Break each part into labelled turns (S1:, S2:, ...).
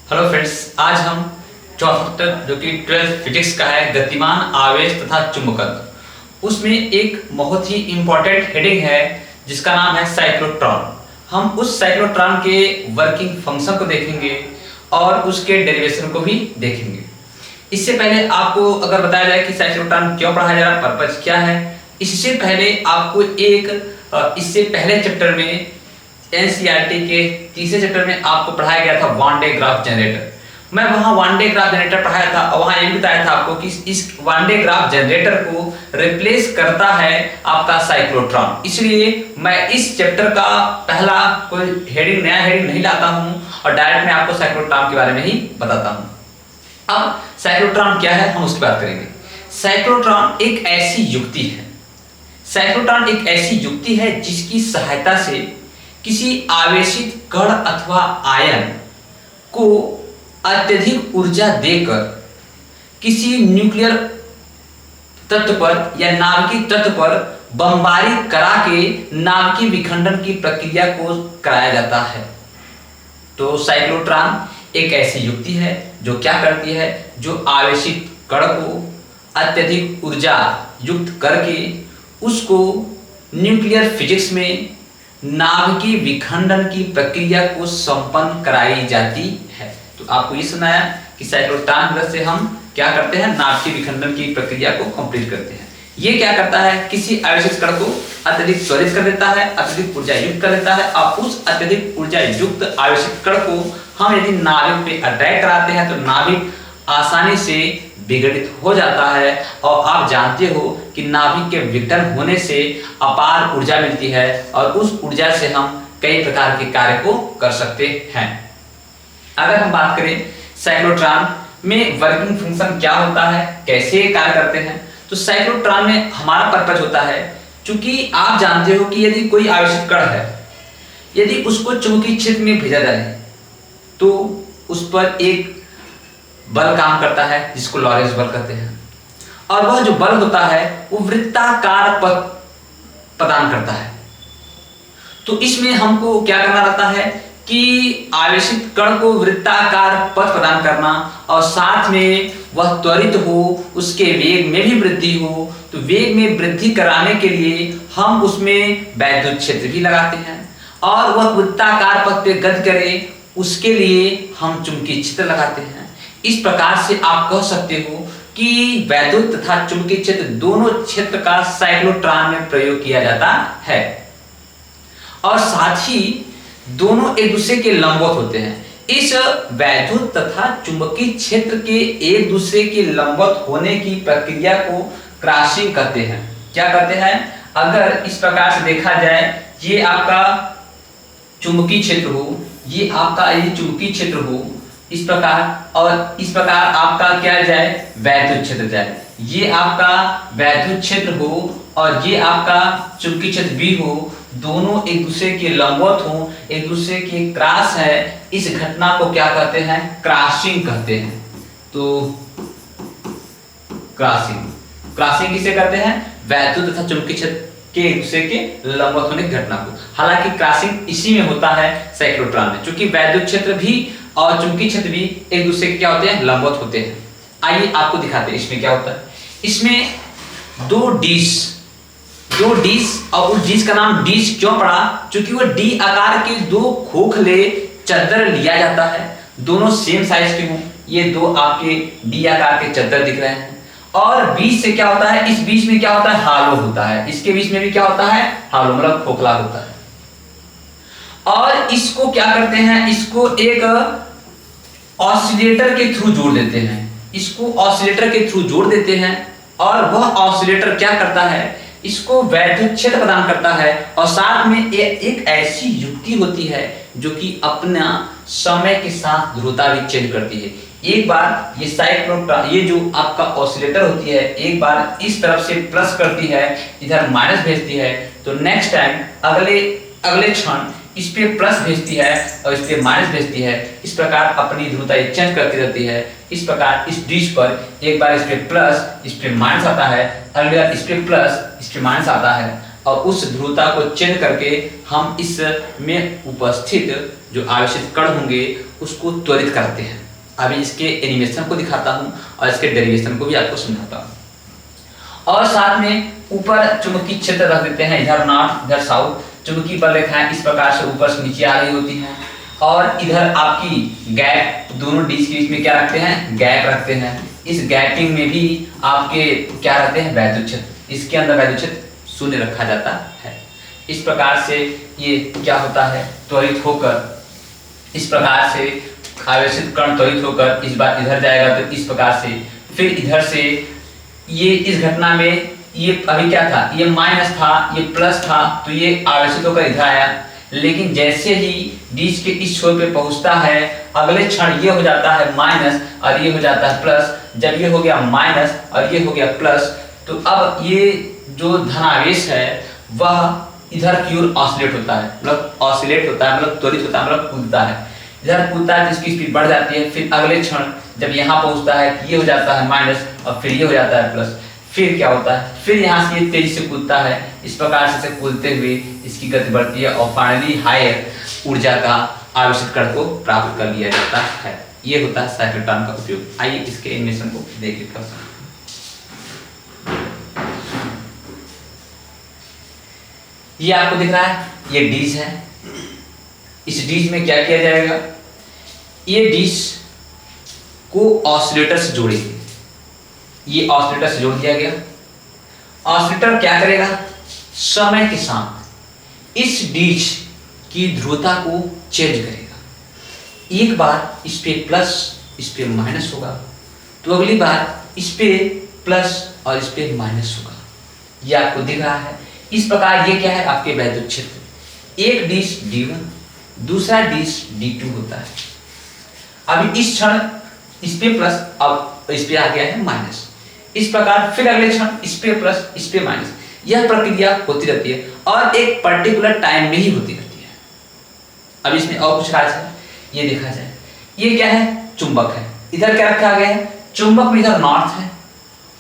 S1: Hello friends, आज हम चौथा चैप्टर जो कि 12th फिजिक्स का है, गतिमान आवेश तथा चुंबकत्व, उसमें एक बहुत ही इंपॉर्टेंट हेडिंग है जिसका नाम है साइक्लोट्रॉन। हम उस साइक्लोट्रॉन के वर्किंग फंक्शन को देखेंगे और उसके डेरिवेशन को भी देखेंगे। इससे पहले आपको अगर बताया जाए कि साइक्लोट्रॉन क्यों पढ़ाया जा रहा है, पर्पज क्या है, इससे पहले आपको इससे पहले चैप्टर में एनसीईआरटी के तीसरे चैप्टर में आपको पढ़ाया गया था वन डे ग्राफ जनरेटर। मैं वहां वन डे ग्राफ जनरेटर पढ़ाया था और वहां ये बताया था आपको कि इस वन डे ग्राफ जनरेटर को रिप्लेस करता है आपका साइक्लोट्रॉन। इसलिए मैं इस चैप्टर का पहला कोई नया हेडिंग नहीं लाता हूं और डायरेक्ट मैं आपको साइक्लोट्रॉन के बारे में ही बताता हूं। अब साइक्लोट्रॉन क्या है, हम उसकी बात करेंगे। साइक्लोट्रॉन एक ऐसी युक्ति है जिसकी सहायता से किसी आवेशित कण अथवा आयन को अत्यधिक ऊर्जा देकर किसी न्यूक्लियर तत्व पर या नाभिकीय तत्व पर बमबारी करा के नाभिकीय विखंडन की प्रक्रिया को कराया जाता है। तो साइक्लोट्रॉन एक ऐसी युक्ति है जो क्या करती है, जो आवेशित कण को अत्यधिक ऊर्जा युक्त करके उसको न्यूक्लियर फिजिक्स में नाभिकीय विखंडन की प्रक्रिया को संपन्न कराई जाती है। तो आपको ये सुनाया कि साइक्लोट्रॉन मदद से हम क्या करते हैं, नाभिकीय विखंडन की प्रक्रिया को कंप्लीट करते हैं। ये क्या करता है, किसी आवेशित कण को अत्यधिक त्वरित कर देता है, अत्यधिक ऊर्जा युक्त कर देता है और उस अत्यधिक ऊर्जा युक्त आवेशित कण को हम यदि नाभिक पे अटैक कराते हैं तो नाभिक आसानी से विघटित हो जाता है। और आप जानते हो कि नाभिक के विघटन होने से अपार ऊर्जा मिलती है और उस ऊर्जा से हम कई प्रकार के कार्य को कर सकते हैं। अगर हम बात करें साइक्लोट्रॉन में वर्किंग फंक्शन क्या होता है, कैसे कार्य करते हैं, तो साइक्लोट्रॉन में हमारा पर्पज होता है, क्योंकि आप जानते हो कि यदि कोई आवेशित कण है, यदि उसको चुंबकीय क्षेत्र में भेजा जाए तो उस पर एक बल काम करता है जिसको लॉरेंस बल कहते हैं, और वह जो बल होता है वो वृत्ताकार पथ प्रदान करता है। तो इसमें हमको क्या करना रहता है कि आवेशित कण को वृत्ताकार पथ प्रदान करना और साथ में वह त्वरित हो, उसके वेग में भी वृद्धि हो। तो वेग में वृद्धि कराने के लिए हम उसमें वैद्युत क्षेत्र भी लगाते हैं और वह वृत्ताकार पथ पे गति करे, उसके लिए हम चुंबकीय क्षेत्र लगाते हैं। इस प्रकार से आप कह सकते हो कि वैद्युत तथा चुंबकीय क्षेत्र दोनों क्षेत्र का साइक्लोट्रॉन में प्रयोग किया जाता है और साथ ही दोनों एक दूसरे के लंबवत होते हैं। इस वैद्युत तथा चुंबकीय क्षेत्र के एक दूसरे के लंबवत होने की प्रक्रिया को क्रॉसिंग कहते हैं। क्या कहते हैं, अगर इस प्रकार से देखा जाए, ये आपका चुंबकीय क्षेत्र हो, ये आपका ये चुंबकीय क्षेत्र हो इस प्रकार, और इस प्रकार आपका क्या जाए, वैद्युत क्षेत्र जाए। ये आपका वैद्युत क्षेत्र हो और ये आपका चुंबकीय क्षेत्र भी हो, दोनों एक दूसरे के लंबवत हो, एक दूसरे के क्रॉस है, इस घटना को क्या कहते हैं, क्रॉसिंग कहते हैं। तो क्रॉसिंग किसे कहते हैं, वैद्युत तथा चुंबकीय क्षेत्र के एक दूसरे के लंबवत होने की घटना को। हालांकि क्रॉसिंग इसी में होता है साइक्लोट्रॉन में, क्योंकि वैद्युत क्षेत्र भी और चुंबकीय क्षेत्र भी एक दूसरे के क्या होते हैं, लंबवत होते हैं। आइए आपको दिखाते हैं इसमें क्या होता है। इसमें दो डिश और उस डिश का नाम डिश क्यों पड़ा, क्योंकि वो डी आकार के दो खोखले चद्दर लिया जाता है, दोनों सेम साइज के हों। ये दो आपके डी आकार के चद्दर दिख रहे हैं और बीच से क्या होता है, इस बीच में क्या होता है, हालो होता है। इसके बीच में भी क्या होता है, हालो मतलब खोखला होता है। और इसको क्या करते हैं, इसको एक ऑसिलेटर के थ्रू जोड़ देते हैं, इसको ऑसिलेटर के थ्रू जोड़ देते हैं और वह ऑसिलेटर क्या करता है, इसको वैद्युत क्षेत्र प्रदान करता है और साथ में एक ऐसी युक्ति होती है जो कि अपना समय के साथ ध्रुवता भी चेंज करती है। एक बार ये साइक्लोट्रॉन, ये जो आपका ऑसिलेटर होती है, एक बार इस तरफ से प्लस करती है, इधर माइनस भेजती है, तो नेक्स्ट टाइम अगले क्षण इस पे प्लस भेजती है और इस पे माइनस भेजती है। इस प्रकार अपनी ध्रुवता चेंज करती रहती है। इस प्रकार इस डिश पर एक बार इस पे प्लस, इस पे माइनस आता है, अगली बार इस पे प्लस, इस पे माइनस आता है, और उस ध्रुवता को चेंज करके हम इसमें उपस्थित जो आवेशित कण होंगे उसको त्वरित करते हैं। अभी इसके एनिमेशन को दिखाता हूँ और इसके डेरिवेशन को भी आपको समझाता हूँ। और साथ में ऊपर चुंबकीय क्षेत्र रख देते हैं, इधर नॉर्थ इधर साउथ, चुंबकीय बल रेखाएं इस प्रकार से ऊपर से नीचे आ रही होती हैं। और इधर आपकी गैप, दोनों डिस्क के बीच में क्या रखते हैं, गैप रखते हैं। इस गैपिंग में भी आपके क्या रहते हैं, वैद्युत क्षेत्र, इसके अंदर वैद्युत क्षेत्र शून्य रखा जाता है। इस प्रकार से ये क्या होता है, त्वरित होकर इस प्रकार से आवेशित कण त्वरित होकर इस बार इधर जाएगा तो इस प्रकार से, फिर इधर से ये इस घटना में ये अभी क्या था, ये माइनस था, ये प्लस था, तो ये आवेशित होकर इधर आया। लेकिन जैसे ही डिस्क के इस छोर पे पहुंचता है, अगले क्षण ये हो जाता है माइनस और ये हो जाता है प्लस। जब ये हो गया माइनस और ये हो गया प्लस, तो अब ये जो धनावेश है वह इधर की ओर ऑसिलेट होता है, मतलब ऑसिलेट होता है, मतलब त्वरित होता है, मतलब कूदता है। इधर कूदता है तो इसकी स्पीड बढ़ जाती है। फिर अगले क्षण जब यहाँ पहुंचता है ये हो जाता है माइनस और फिर ये हो जाता है प्लस। फिर क्या होता है, फिर यहाँ से ये तेजी से कूदता है। इस प्रकार से कूदते हुए इसकी गति बढ़ती है और फाइनली हायर ऊर्जा का आवेशित कण को प्राप्त कर लिया जाता है। ये होता है साइक्लोट्रॉन का उपयोग। आइए इसके एनिमेशन को देख लेते हैं। ये आपको दिख रहा है, ये डिश है। इस डिश में क्या किया जाएगा, ये डिश को ऑसिलेटर से जोड़ेंगे। ये ऑसिलेटर से जोड़ दिया गया। ऑसिलेटर क्या करेगा, समय के साथ इस डिश की ध्रुवता को चेंज करेगा। एक बार इस पे प्लस इस पे माइनस होगा तो अगली बार इस पे प्लस और इस पे माइनस होगा। ये आपको दिख रहा है। इस प्रकार ये क्या है, आपके वैद्युत क्षेत्र। एक डिश D1, दूसरा डिश D2 होता है। अभी इस क्षण इस पे प्लस, अब इस पे आ गया है माइनस। इस प्रकार फिर अगले क्षण इस पे प्लस इस पे माइनस। यह प्रक्रिया होती रहती है और एक पर्टिकुलर टाइम में ही होती रहती है। अब इसमें और कुछ राज है, ये देखा जाए। ये क्या है, चुंबक है। इधर क्या रखा गया है, चुंबक में इधर नॉर्थ है,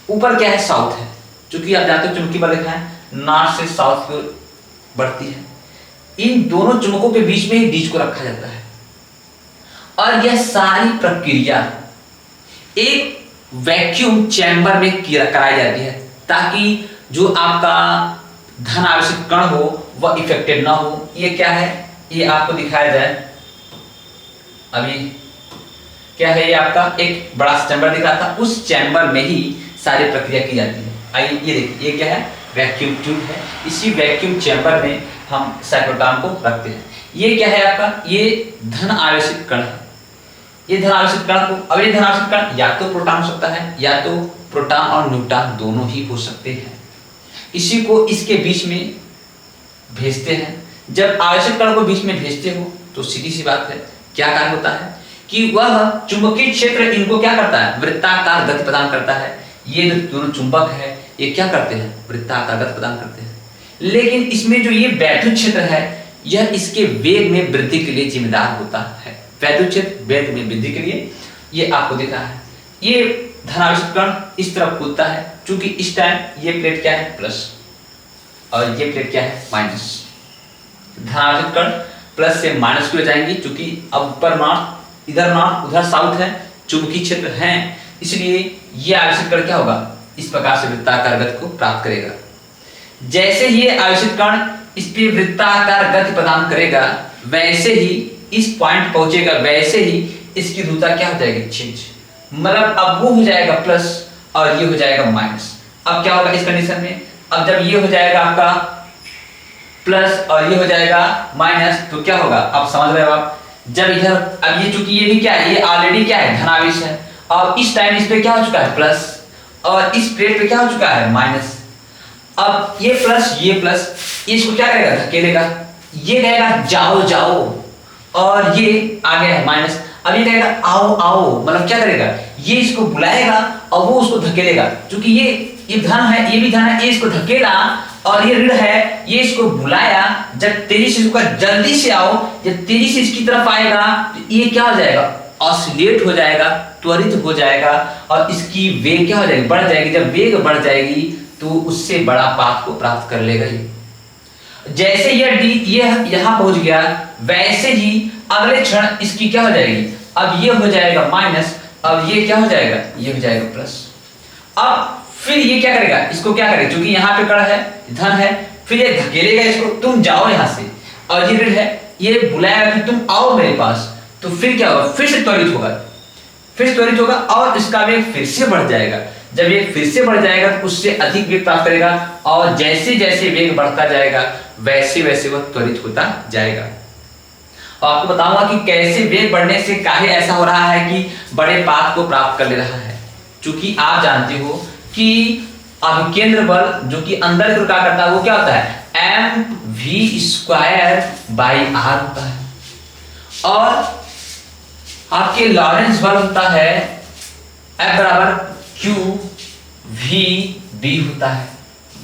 S1: ऊपर क्या है, साउथ है। चूंकि आप जानते हो चुंबकीय बल रेखाएं नॉर्थ से साउथ की ओर बढ़ती है। इन दोनों चुंबकों के बीच में ही डिश को रखा जाता है और यह सारी प्रक्रिया एक वैक्यूम चैम्बर में कराई जाती है ताकि जो आपका धन आवेशित कण हो वह इफेक्टेड ना हो। ये क्या है, ये आपको दिखाया जाए। अभी क्या है, ये आपका एक बड़ा सा चैम्बर दिख रहा था, उस चैम्बर में ही सारी प्रक्रिया की जाती है। आइए ये देखिए, ये क्या है, वैक्यूम ट्यूब है। इसी वैक्यूम चैम्बर में हम साइक्लोट्रॉन को रखते हैं। ये क्या है आपका, ये धन आवेशित कण है। ये धन आवेशित कण को, अब ये धन आवेशित कण या तो प्रोटॉन हो सकता है या तो प्रोटॉन और न्यूट्रॉन दोनों ही हो सकते हैं। इसी को इसके बीच में भेजते हैं। जब आवेशित कण को बीच में भेजते हो तो सीधी सी बात है, क्या कार्य होता है कि वह चुंबकीय क्षेत्र इनको क्या करता है, वृत्ताकार गति प्रदान करता है। ये जो दोनों चुंबक है ये क्या करते हैं, वृत्ताकार गति प्रदान करते हैं। लेकिन इसमें जो ये वैद्युत क्षेत्र है यह इसके वेग में वृद्धि के लिए जिम्मेदार होता है। वैद्युत क्षेत्र वेग में वृद्धि के लिए, ये आपको दिख रहा है। ये धनावेशित कण इस तरफ कूदता है, क्योंकि इस टाइम ये प्लेट क्या है, प्लस, और ये प्लेट क्या है, माइनस। धनावेशित कण प्लस से माइनस की ओर जाएंगी, क्योंकि अब ऊपर नॉर्थ, इधर नॉर्थ, उधर साउथ है, चुंबकीय क्षेत्र है, इसलिए ये आवेशित कण क्या होगा, इस प्रकार से वृत्ताकार गति को प्राप्त करेगा। जैसे ही ये आवेशित कण इस पे वृत्ताकार गति प्रदान करेगा, वैसे ही इस पॉइंट पहुंचेगा, वैसे ही इसकी ध्रुवता क्या हो जाएगी, चेंज। मतलब अब वो हो जाएगा प्लस और ये हो जाएगा माइनस। अब क्या होगा इस कंडीशन में, अब जब ये हो जाएगा आपका प्लस और ये हो जाएगा माइनस, तो क्या होगा, अब समझ रहे हो आप। जब इधर, अब ये चूंकि ये भी क्या है, ये ऑलरेडी क्या है, धनावेश है, और इस टाइम इस पे क्या हो चुका है, प्लस, और इस प्लेट पे क्या हो चुका है, माइनस। अब ये प्लस इसको क्या करेगा, धकेलेगा। ये कहेगा जाओ जाओ, और ये आ गया है माइनस। अब ये कहेगा आओ आओ, मतलब क्या करेगा, ये इसको बुलाएगा और वो उसको धकेलेगा। क्योंकि ये धन है, ये भी धन है, ये इसको धकेला, और ये ऋण है, ये इसको बुलाया। जब तेजी से इसको जल्दी से आओ, जब तेजी से इसकी तरफ आएगा तो ये क्या हो जाएगा, ऑसिलेट हो जाएगा, त्वरित हो जाएगा, और इसकी वेग क्या हो जाएगी, बढ़ जाएगी। जब वेग बढ़ जाएगी तो उससे बड़ा पाथ को प्राप्त कर लेगा ये। जैसे ये यहाँ पहुंच गया, वैसे ही अगले क्षण इसकी क्या हो जाएगी, अब ये हो जाएगा माइनस, अब ये क्या हो जाएगा, ये हो जाएगा प्लस। अब फिर ये क्या करेगा, इसको क्या करेगा, क्योंकि यहाँ पे कण है, धन है, फिर ये धकेलेगा इसको, तुम जाओ यहाँ से, और ये ऋण है, ये बुलाएगा कि तुम आओ मेरे पास, तो फिर क्या होगा, फिर से त्वरित होगा, फिर त्वरित होगा और इसका वेग फिर से बढ़ जाएगा। जब ये फिर से बढ़ जाएगा तो उससे अधिक वेग प्राप्त करेगा, और जैसे जैसे वेग बढ़ता जाएगा वैसे वैसे वह त्वरित होता जाएगा। और आपको बताऊंगा कि कैसे वेग बढ़ने से काहे ऐसा हो रहा है कि बड़े पाथ को प्राप्त कर ले रहा है। क्योंकि आप जानते हो कि अभिकेंद्र बल जो कि अंदर की ओर क्या करता है, वो क्या होता है, mv² होता है, और आपके लॉरेंस बल होता है F qvb होता है।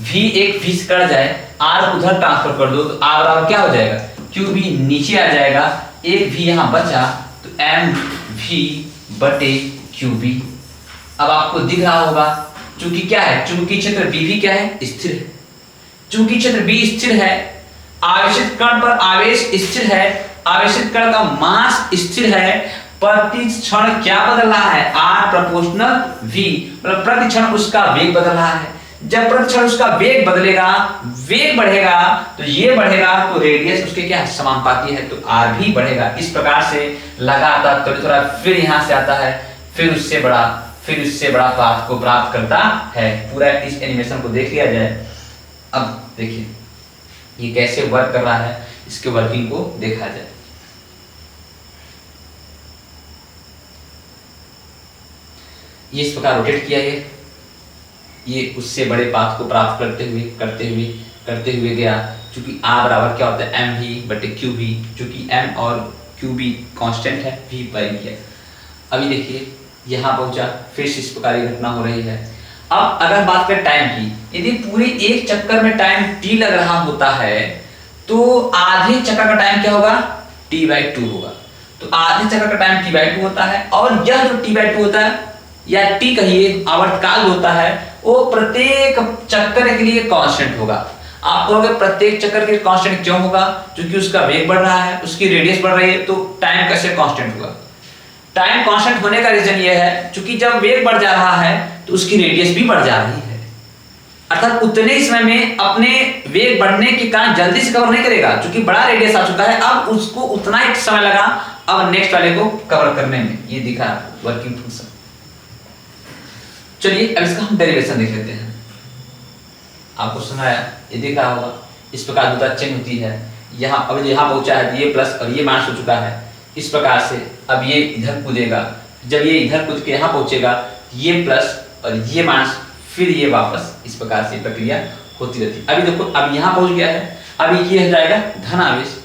S1: v एक v से कट जाए, r उधर ट्रांसफर कर दो तो r बराबर क्या हो जाएगा, qb नीचे आ जाएगा, एक v यहां बचा तो mv/qb। अब आपको दिख रहा होगा, चूंकि क्या है, चुंबकीय क्षेत्र b भी क्या है, स्थिर है। चूंकि क्षेत्र b स्थिर है, आवेशित कण पर आवेश स्थिर है, आवेशित कण का मास स्थिर है, प्रति क्षण क्या बदल रहा है, r प्रोपोर्शनल v, मतलब प्रति क्षण उसका वेग बदल रहा है। जब प्रति क्षण उसका वेग बदलेगा, वेग बढ़ेगा, तो ये बढ़ेगा तो रेडियस उसके क्या है, समानुपाती है, तो r भी बढ़ेगा। इस प्रकार से लगातार थोड़ा फिर यहां से आता है, फिर उससे बड़ा पाथ को प्राप्त करता है। पूरा इस एनिमेशन को देख लिया जाए। अब देखिए ये कैसे वर्क कर रहा है, इसके वर्किंग को देखा जाए। ये इस प्रकार रोटेट किया, ये उससे बड़े पाथ को प्राप्त करते हुए गया। क्योंकि r बराबर क्या होता है, mv/qb, क्योंकि m और qb कांस्टेंट है, v पर गया। अभी देखिए यहाँ पहुंचा, फिर से इस प्रकार की घटना हो रही है। अब अगर बात करें टाइम की, यदि पूरे एक चक्कर में टाइम t लग रहा होता है तो आधे चक्कर का टाइम क्या होगा, t/2 होगा। तो आधे चक्कर का टाइम t/2 होता है, और यह जो t/2 होता है या t कहिए आवर्तकाल होता है, वो प्रत्येक चक्कर के लिए कांस्टेंट होगा। आप कहोगे प्रत्येक चक्कर के कांस्टेंट क्यों होगा, क्योंकि उसका वेग बढ़ रहा है, उसकी रेडियस बढ़ रही है, तो टाइम कैसे कांस्टेंट होगा। टाइम कांस्टेंट होने का रीजन ये है, क्योंकि जब वेग बढ़ जा रहा है तो उसकी रेडियस भी बढ़ जा रही है, अर्थात उतने ही समय में अपने वेग बढ़ने के कारण जल्दी से कवर नहीं करेगा, क्योंकि बड़ा रेडियस आ चुका है, अब उसको उतना ही समय लगा अब नेक्स्ट वाले को कवर करने में। ये दिखा वर्किंग फंक्शन। चलिए अब इसका हम डेरिवेशन देख लेते हैं। आपको सुनाया, ये दिख रहा होगा, इस प्रकार दूसरा चेंज होती है। यहाँ अब यहाँ पहुंचा है, ये प्लस और ये माइनस हो चुका है। इस प्रकार से अब ये इधर कूदेगा, जब ये इधर कूद के यहाँ पहुंचेगा, ये प्लस और ये माइनस, फिर ये वापस, इस प्रकार से प्रक्रिया होती रहती है। अभी देखो अब यहाँ पहुंच गया है, अभी ये हो जाएगा धन आवेश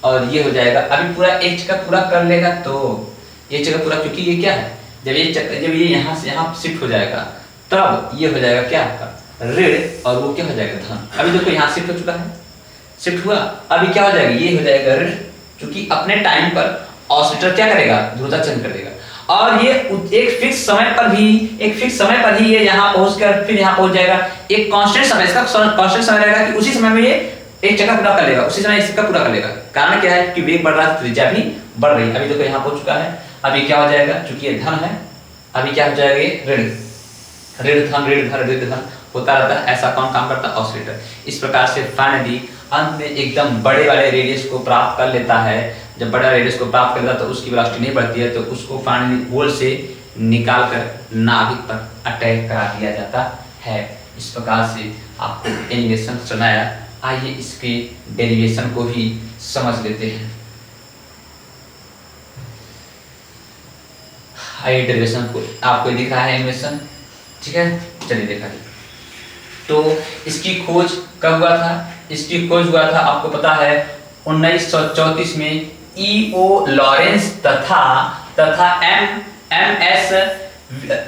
S1: और ये हो जाएगा, अभी पूरा एक चक्कर पूरा कर लेगा तो ये चक्कर पूरा, क्योंकि ये क्या है, जब ये यहाँ से यहाँ शिफ्ट हो जाएगा तब ये हो जाएगा क्या, ऋण, और वो क्या हो जाएगा धन। अभी देखो यहाँ शिफ्ट हो चुका है, शिफ्ट हुआ, अभी क्या हो जाएगा, ये हो जाएगा ऋण, क्योंकि अपने टाइम पर ऑसिलेटर क्या करेगा, ध्रुवता चेंज कर देगा, और ये एक फिक्स समय पर ही ये यहाँ पहुंचकर फिर यहाँ पहुंच जाएगा। एक कांस्टेंट समय, इसका कांस्टेंट समय रहेगा कि उसी समय में ये एक चक्कर पूरा कर लेगा, उसी समय इसका पूरा कर लेगा। कारण क्या है कि वेग बढ़ रहा है, त्रिज्या भी बढ़ रही है। अभी देखो यहाँ पहुंच चुका है, अभी क्या हो जाएगा, क्योंकि ये धन है, अभी क्या हो जाएगा, ये ऋण, ऋण धन होता रहता है। ऐसा कौन काम करता है, ऑसिलेटर। इस प्रकार से फाइनली अंत में एकदम बड़े वाले रेडियस को प्राप्त कर लेता है। जब बड़ा रेडियस को प्राप्त कर लेता है तो उसकी वेलोसिटी नहीं बढ़ती है, तो उसको फाइनली पोल से निकाल कर नाभिक पर अटैक करा दिया जाता है। इस प्रकार से आपको एनिमेशन सुनाया। आइए इसके डेरिवेशन को भी समझ लेते हैं। आइए डेरिवेशन को, आपको दिख रहा है एनिमेशन, ठीक है, चलिए देखा जाए। तो इसकी खोज कब हुआ था, इसकी खोज हुआ था आपको पता है 1934 में E.O. लॉरेंस तथा M.S.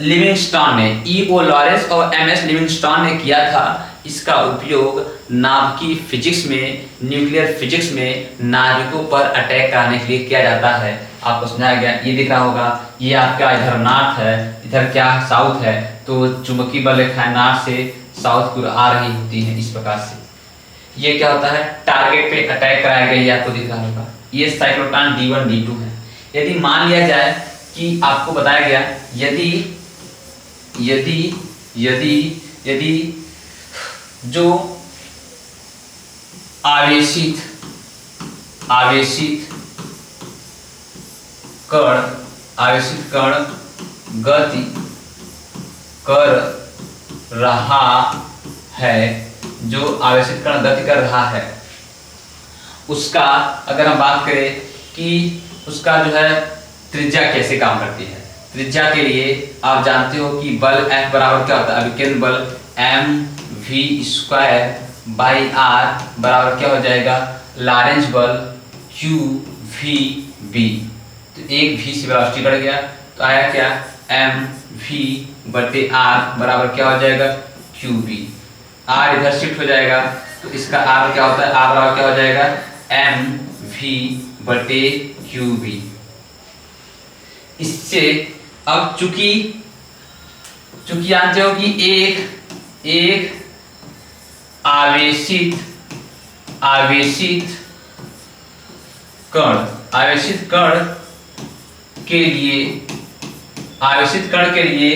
S1: लिविंगस्टन ने, E.O. लॉरेंस और M.S. लिविंगस्टन ने किया था। इसका उपयोग नाभिकीय फिजिक्स में, न्यूक्लियर फिजिक्स में नाभिकों पर अटैक करने के लिए किया जाता है। आपको समझाया गया, ये दिख रहा होगा, ये आपका इधर नॉर्थ है, इधर क्या साउथ है, तो चुंबकीय बल रेखाएं नॉर्थ से साउथ की ओर आ रही होती हैं। इस प्रकार से ये क्या होता है, टारगेट पे अटैक कराया गया, ये आपको दिख रहा होगा। ये साइक्लोट्रॉन D1 D2 है। यदि मान लिया जाए कि आपको बताया गया यदि यदि यदि यदि जो आवेशित कण गति कर रहा है, जो आवेशित कण गति कर रहा है, उसका अगर हम बात करें कि उसका जो है त्रिज्या कैसे काम करती है। त्रिज्या के लिए आप जानते हो कि बल F बराबर क्या होता है, अभिकेंद्र बल mv² बाई r बराबर क्या हो जाएगा, लॉरेंज बल qvb। तो एक v से वेलोसिटी बढ़ गया तो आया क्या, mv/r बराबर क्या हो जाएगा, qb। r इधर शिफ्ट हो जाएगा तो इसका r क्या होता है, r बराबर क्या हो जाएगा, mv/qb। इससे अब चूंकि जानते हो कि एक आवेशित कण के लिए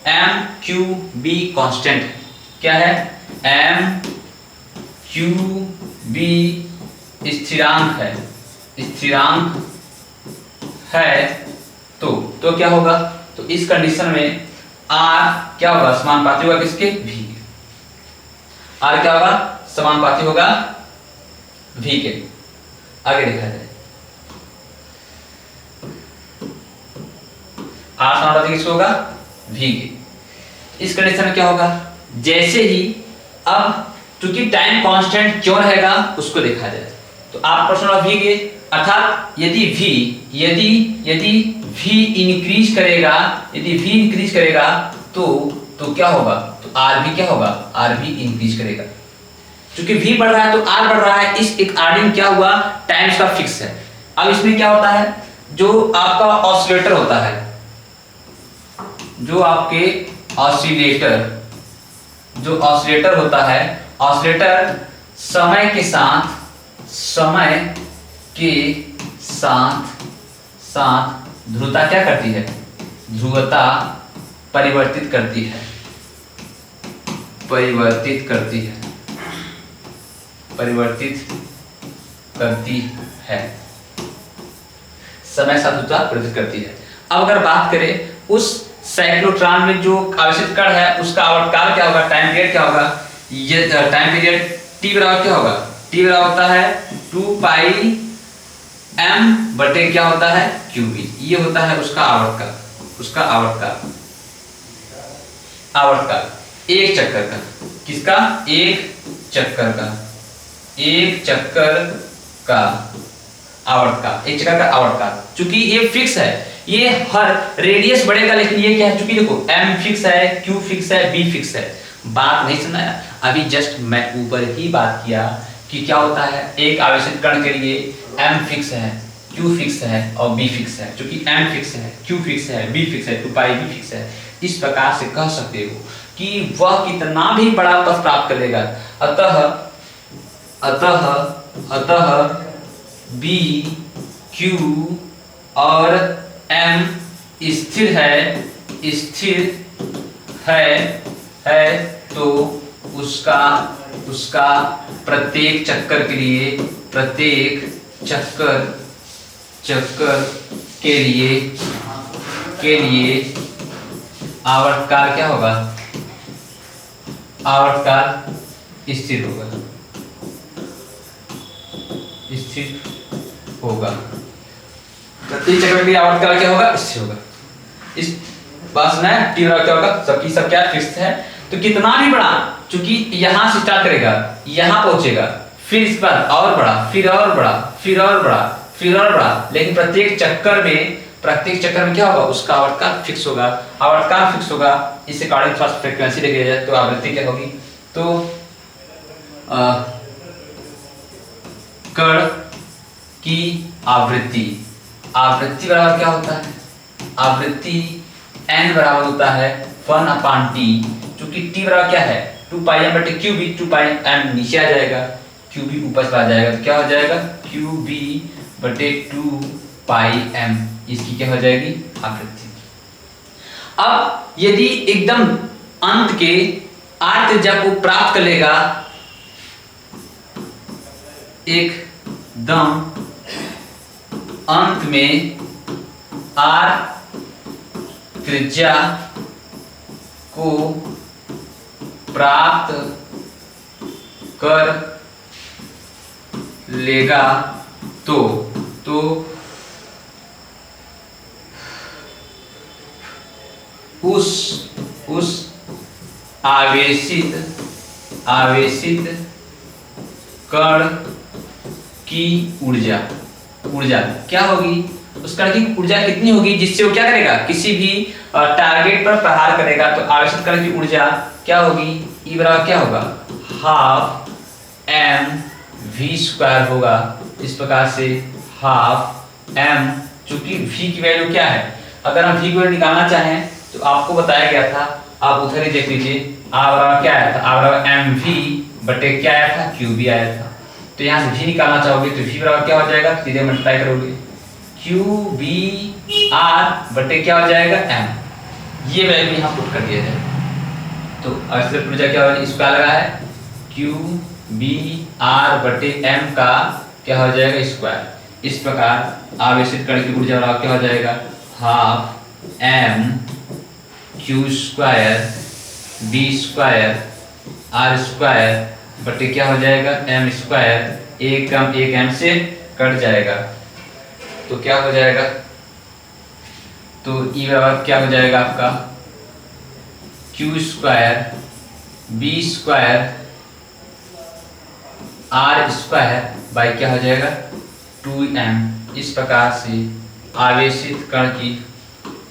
S1: mqb कांस्टेंट क्या है, mqb स्थिरांक है तो क्या होगा, तो इस कंडीशन में r क्या होगा, समानुपाती होगा किसके, v। r क्या होगा, समानुपाती होगा v के। आगे देखा जाए r समानुपाती किसको होगा, v के। इस कंडीशन में क्या होगा, जैसे ही अब चूंकि टाइम कांस्टेंट क्यों रहेगा उसको देखा जाए तो आप प्रश्न v के, अर्थात यदि v इंक्रीज करेगा तो क्या होगा, तो r भी क्या होगा, r भी इंक्रीज करेगा। क्योंकि v बढ़ रहा है तो r बढ़ रहा है, इस एक आरडीएम क्या हुआ, टाइम इसका फिक्स है। अब इसमें क्या होता है, जो आपका ऑसिलेटर होता है, जो आपके ऑसिलेटर होता है, ऑसिलेटर समय के साथ ध्रुवता क्या करती है, ध्रुवता परिवर्तित करती है समय साथ ध्रुवता परिवर्तित करती है। अब अगर बात करें उस साइक्लोट्रॉन में जो आवेशित कण है उसका आवर्तकाल क्या होगा, टाइम पीरियड क्या होगा, ये टाइम पीरियड t बराबर क्या होगा, t बराबर होता है 2 पाई m बटे क्या होता है, qb। ये होता है उसका आवर्तकाल एक चक्कर का, किसका, एक चक्कर का आवर्तकाल। चूंकि ये फिक्स है, ये हर रेडियस बढ़ेगा, लेकिन ये क्या है, चूंकि देखो m फिक्स है, q फिक्स है, b फिक्स है। बात नहीं सुना अभी, जस्ट मैं ऊपर ही बात किया कि क्या होता है, एक आवेशित कण के लिए m फिक्स है, q फिक्स है और b फिक्स है। चूंकि m फिक्स है, q फिक्स है, b फिक्स है, 2 पाई b फिक्स है, इस प्रकार से कह सकते हो कि वह कितना भी बड़ा पथ प्राप्त करेगा। अतः b, q और m स्थिर है तो उसका प्रत्येक चक्कर के लिए आवर्तकाल क्या होगा, आवर्तकाल स्थिर होगा। प्रत्येक चक्र के लिए आवर्तकाल क्या होगा, स्थिर होगा। इस बात सुना है, टी बराबर क्या होगा, सब क्या फिक्स है। तो कितना भी बड़ा, चूंकि यहां से स्टार्ट करेगा, यहां पहुंचेगा, फिर इस पर और बड़ा, फिर और बड़ा, लेकिन प्रत्येक चक्कर में क्या होगा, उसका आवर्तकाल फिक्स होगा। इस अकॉर्डिंग थोड़ा फ्रीक्वेंसी देखी जाए तो आवृत्ति क्या होगी, तो कण की आवृत्ति बराबर क्या होता है, आवृत्ति n बराबर होता है 1/t। चूंकि t बराबर क्या है, 2 पाई m बटे क्यूब, 2 पाई m नीचे आ जाएगा, QB ऊपर चला जाएगा तो क्या हो जाएगा QB बटे 2 पाई m, इसकी क्या हो जाएगी आवृत्ति। अब यदि एकदम अंत के r त्रिज्या को प्राप्त कर लेगा, एकदम अंत में r त्रिज्या को प्राप्त कर लेगा तो उस आवेशित कण की ऊर्जा क्या होगी, उस कण की ऊर्जा कितनी होगी जिससे वो क्या करेगा, किसी भी टारगेट पर प्रहार करेगा। तो आवेशित कण की ऊर्जा क्या होगी, E बराबर क्या होगा हाफ mv² होगा। इस प्रकार से हाफ m, चूंकि v की वैल्यू क्या है, अगर हम v की वैल्यू निकालना चाहें तो आपको बताया गया था, आप उधर ही देख लीजिए, a बराबर क्या आया था, a बराबर mv बटे क्या आया था qb आया था। तो यहाँ से v निकालना चाहोगे तो v बराबर क्या हो जाएगा, सीधे मल्टीप्लाई करोगे qb r बटे क्या हो जाएगा m, ये वैल्यू यहाँ पुट कर दिया जाए तो आवेशित ऊर्जा क्या होगा, इसका लगा है qb r बटे m का क्या हो जाएगा स्क्वायर। इस प्रकार आवेशित कण की ऊर्जा बराबर क्या हो जाएगा half m q² b² r² बटे क्या हो जाएगा m², एक कम एक m से कट जाएगा तो क्या हो जाएगा, तो E बराबर क्या हो जाएगा आपका q² b² r² बाई क्या हो जाएगा 2m। इस प्रकार से आवेशित कण की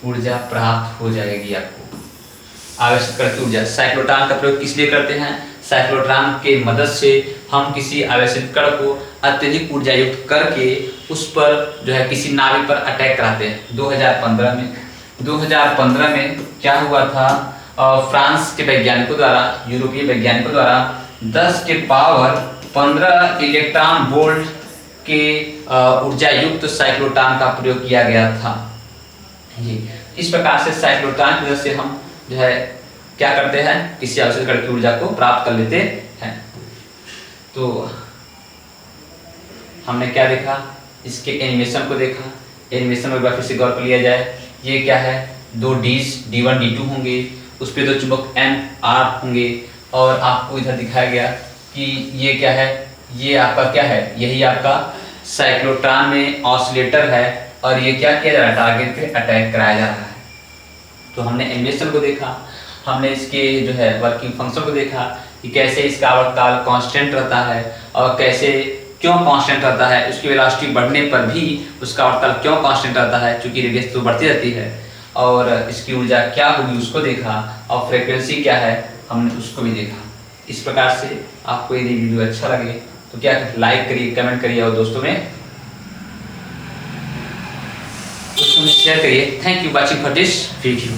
S1: ऊर्जा प्राप्त हो जाएगी आपको। आवेशित कण की ऊर्जा, साइक्लोट्रॉन का प्रयोग किस लिए करते हैं, साइक्लोट्रॉन के मदद से हम किसी आवेशित कण को अत्यधिक ऊर्जा युक्त करके उस पर जो है किसी नाभिक पर अटैक कराते हैं। 2015 में क्या हुआ था, फ्रांस के वैज्ञानिकों द्वारा, यूरोपीय वैज्ञानिकों द्वारा 10 के पावर 15 इलेक्ट्रॉन वोल्ट के ऊर्जा युक्त साइक्लोट्रॉन का प्रयोग किया गया था। इस प्रकार से साइक्लोट्रॉन की वजह से हम जो है क्या करते हैं, किसी आवेशित कण की ऊर्जा को प्राप्त कर लेते हैं। तो हमने क्या देखा, इसके एनिमेशन को देखा। एनिमेशन में एक बार फिर से गौर कर लिया जाए, ये क्या है, दो डीज D1 D2 होंगे, उस पर दो चुंबक N R होंगे और आपको इधर दिखाया गया कि ये क्या है, ये आपका क्या है, यही आपका साइक्लोट्रॉन में ऑसिलेटर है और ये क्या किया जा रहा है, टारगेट पे अटैक कराया जा रहा है। तो हमने एनिमेशन को देखा, हमने इसके जो है वर्किंग फंक्शन को देखा कि कैसे इसका आवर्तकाल कांस्टेंट रहता है और कैसे क्यों कांस्टेंट रहता है, उसकी वेलोसिटी बढ़ने पर भी उसका आवर्तकाल क्यों कांस्टेंट रहता है, क्योंकि रेडियस तो बढ़ती रहती है। और इसकी ऊर्जा क्या होगी उसको देखा और फ्रीक्वेंसी क्या है हमने उसको भी देखा। इस प्रकार से आपको यदि वीडियो अच्छा लगे तो क्या लाइक करिए, कमेंट करिए और दोस्तों में शेयर करिए। Thank you watching for this video.